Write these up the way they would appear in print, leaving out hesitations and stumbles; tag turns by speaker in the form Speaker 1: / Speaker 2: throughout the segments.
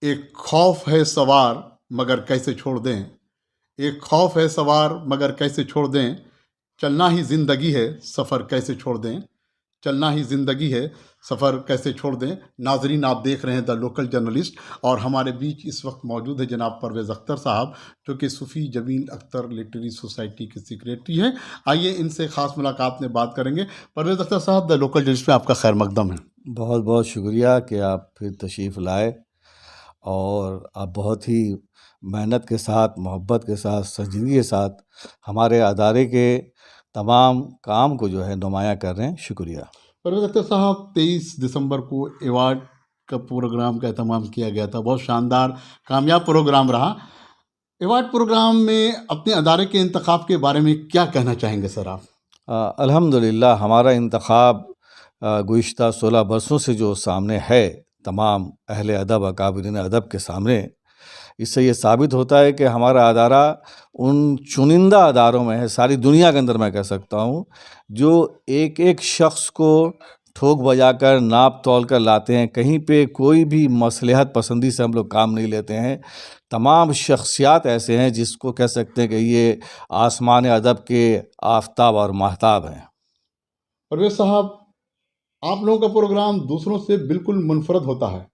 Speaker 1: एक खौफ है सवार मगर कैसे छोड़ दें, एक खौफ है सवार मगर कैसे छोड़ दें, चलना ही ज़िंदगी है सफ़र कैसे छोड़ दें, चलना ही ज़िंदगी है सफ़र कैसे छोड़ दें। नाजरीन, आप देख रहे हैं द लोकल जर्नलिस्ट और हमारे बीच इस वक्त मौजूद है जनाब परवेज़ अख्तर साहब, जो कि सूफ़ी जमील अख्तर लिटरेरी सोसाइटी के सेक्रेटरी हैं। आइए इनसे ख़ास मुलाकात में बात करेंगे। परवेज़ अख्तर साहब, द लोकल जर्नलिस्ट में आपका खैर मकदम है।
Speaker 2: बहुत बहुत शुक्रिया कि आप फिर तशरीफ़ लाए और आप बहुत ही मेहनत के साथ, मोहब्बत के साथ, संजीदगी के साथ हमारे अदारे के तमाम काम को जो है नुमायाँ कर रहे हैं। शुक्रिया।
Speaker 1: परवेज़ अख्तर साहब, 23 दिसंबर को एवार्ड का प्रोग्राम का एहतमाम किया गया था। बहुत शानदार कामयाब प्रोग्राम रहा। एवार्ड प्रोग्राम में अपने अदारे के इंतखाब के बारे में क्या कहना चाहेंगे सर आप?
Speaker 2: अल्हम्दुलिल्लाह हमारा इंतखाब गुज़िश्ता 16 बरसों से जो सामने है तमाम अहले अदब, अकाबिरीन अदब के सामने, इससे ये साबित होता है कि हमारा अदारा उन चुनिंदा अदारों में है, सारी दुनिया के अंदर मैं कह सकता हूँ, जो एक एक शख्स को ठोक बजाकर नाप तोल कर लाते हैं। कहीं पे कोई भी मसलहत पसंदी से हम लोग काम नहीं लेते हैं। तमाम शख्सियात ऐसे हैं जिसको कह सकते हैं कि ये आसमान अदब के आफताब और महताब हैं।
Speaker 1: परवेज़ साहब, आप लोगों का प्रोग्राम दूसरों से बिल्कुल मुनफरद होता है,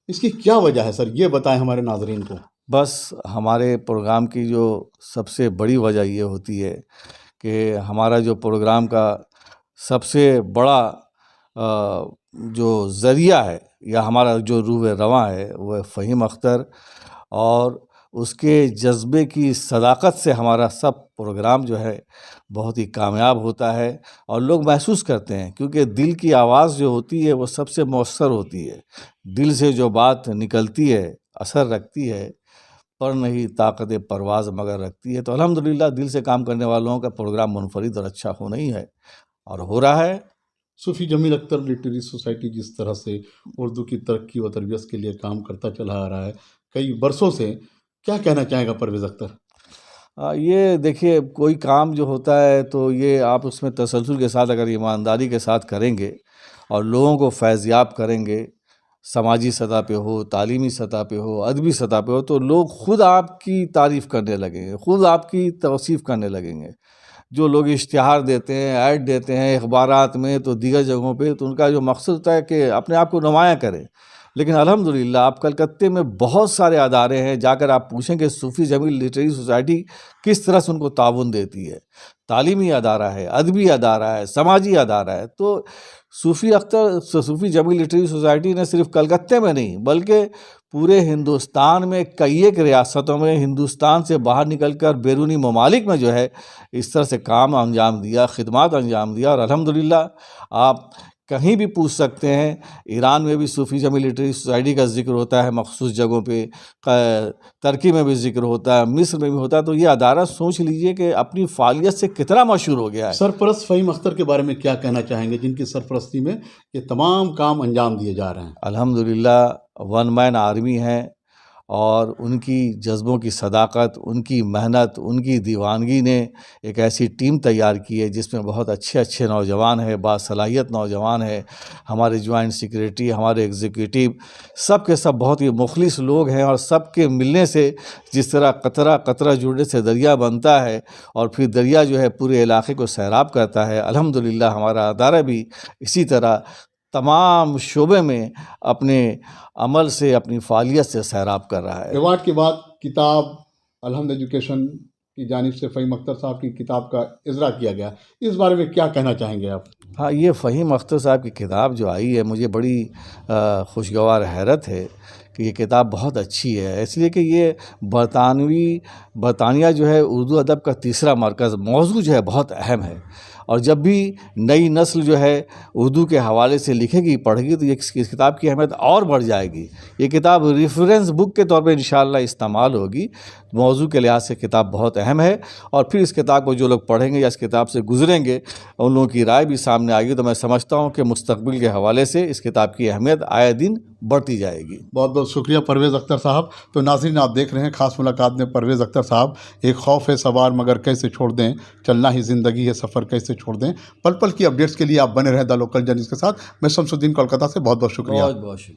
Speaker 1: इसकी क्या वजह है सर? ये बताएं हमारे नाजरीन को।
Speaker 2: बस हमारे प्रोग्राम की जो सबसे बड़ी वजह ये होती है कि हमारा जो प्रोग्राम का सबसे बड़ा जो ज़रिया है या हमारा जो रूह रवां है वो है फ़हीम अख्तर, और उसके जज्बे की सदाकत से हमारा सब प्रोग्राम जो है बहुत ही कामयाब होता है और लोग महसूस करते हैं, क्योंकि दिल की आवाज़ जो होती है वो सबसे मौसर होती है। दिल से जो बात निकलती है असर रखती है, पर नहीं ताकत परवाज़ मगर रखती है। तो अल्हम्दुलिल्लाह दिल से काम करने वालों का प्रोग्राम मुनफरिद और अच्छा होना ही है और हो रहा है।
Speaker 1: सूफ़ी जमील अख्तर लिटरेरी सोसाइटी जिस तरह से उर्दू की तरक्की व तरबियत के लिए काम करता चला आ रहा है कई बरसों से, क्या कहना चाहेगा परवेज़ अख्तर?
Speaker 2: ये देखिए, कोई काम जो होता है तो ये आप उसमें तसलसल के साथ अगर ईमानदारी के साथ करेंगे और लोगों को फैज़याब करेंगे, समाजी सतह पे हो, तालीमी सतह पे हो, अदबी सतह पे हो, तो लोग ख़ुद आपकी तारीफ़ करने लगेंगे, ख़ुद आपकी तौसीफ़ करने लगेंगे। जो लोग इश्तिहार देते हैं, ऐड देते हैं अखबारात में तो दीगर जगहों पे, तो उनका जो मकसद होता है कि अपने आप को नुमायाँ करें। लेकिन अल्हम्दुलिल्लाह आप कलकत्ते में बहुत सारे अदारे हैं, जाकर आप पूछें कि सूफ़ी जमील लिटरेरी सोसाइटी किस तरह से उनको ताउन देती है। तालीमी अदारा है, अदबी अदारा है, समाजी अदारा है। तो सूफ़ी जमील लिटरेरी सोसाइटी ने सिर्फ कलकत्ते में नहीं बल्कि पूरे हिंदुस्तान में कई एक रियासतों में, हिंदुस्तान से बाहर निकलकर बैरूनी ममालिक में जो है इस तरह से काम अंजाम दिया, खिदमात अंजाम दिया। और अल्हम्दुलिल्लाह आप कहीं भी पूछ सकते हैं, ईरान में भी सूफ़ी जमील लिटरेरी सोसाइटी का ज़िक्र होता है मख़सूस जगहों पे, तुर्की में भी ज़िक्र होता है, मिस्र में भी होता है। तो ये अदारा सोच लीजिए कि अपनी फ़ालियत से कितना मशहूर हो गया है।
Speaker 1: सरपरस्त फ़हीम अख्तर के बारे में क्या कहना चाहेंगे, जिनकी सरपरस्ती में ये तमाम काम अंजाम दिए जा रहे हैं?
Speaker 2: अल्हम्दुलिल्लाह वन मैन आर्मी है और उनकी जज्बों की सदाकत, उनकी मेहनत, उनकी दीवानगी ने एक ऐसी टीम तैयार की है जिसमें बहुत अच्छे अच्छे नौजवान हैं, बासलाहियत नौजवान हैं। हमारे जॉइंट सेक्रेटरी, हमारे एग्जीक्यूटिव, सब के सब बहुत ही मुखलिस लोग हैं और सब के मिलने से जिस तरह कतरा कतरा जुड़ने से दरिया बनता है और फिर दरिया जो है पूरे इलाके को सैराब करता है, अल्हम्दुलिल्लाह हमारा अदारा भी इसी तरह तमाम शोबे में अपने अमल से, अपनी फ़ालियत से सैराब कर रहा है।
Speaker 1: एवार्ड के बाद किताब अलहम्द एजुकेशन की जानिब से फ़हीम अख्तर साहब की किताब का इज़रा किया गया, इस बारे में क्या कहना चाहेंगे आप?
Speaker 2: हाँ, ये फ़हीम अख्तर साहब की किताब जो आई है, मुझे बड़ी खुशगवार हैरत है कि ये किताब बहुत अच्छी है, इसलिए कि ये बरतानिया जो है उर्दू अदब का तीसरा मरकज़, मौज़ू जो है बहुत अहम है। और जब भी नई नस्ल जो है उर्दू के हवाले से लिखेगी, पढ़ेगी, तो इस किताब की अहमियत और बढ़ जाएगी। ये किताब रेफरेंस बुक के तौर पे इंशाअल्लाह इस्तेमाल होगी। मौज़ू के लिहाज से किताब बहुत अहम है और फिर इस किताब को जो लोग पढ़ेंगे या इस किताब से गुजरेंगे उन लोगों की राय भी सामने आएगी। तो मैं समझता हूँ कि मुस्तक़बिल के हवाले से इस किताब की अहमियत आए दिन बढ़ती जाएगी।
Speaker 1: बहुत बहुत शुक्रिया परवेज़ अख्तर साहब। तो नाज़रीन, आप देख रहे हैं ख़ास मुलाकात में परवेज़ अख्तर साहब। एक खौफ है सवार मगर कैसे छोड़ दें, चलना ही ज़िंदगी है सफ़र कैसे छोड़ दें। पल पल की अपडेट्स के लिए आप बने रहें द लोकल जर्नलिस्ट के साथ। मैं शमसुद्दीन कोलकाता से बहुत बहुत शुक्रिया।
Speaker 2: बहुत बहुत शुक्रिया।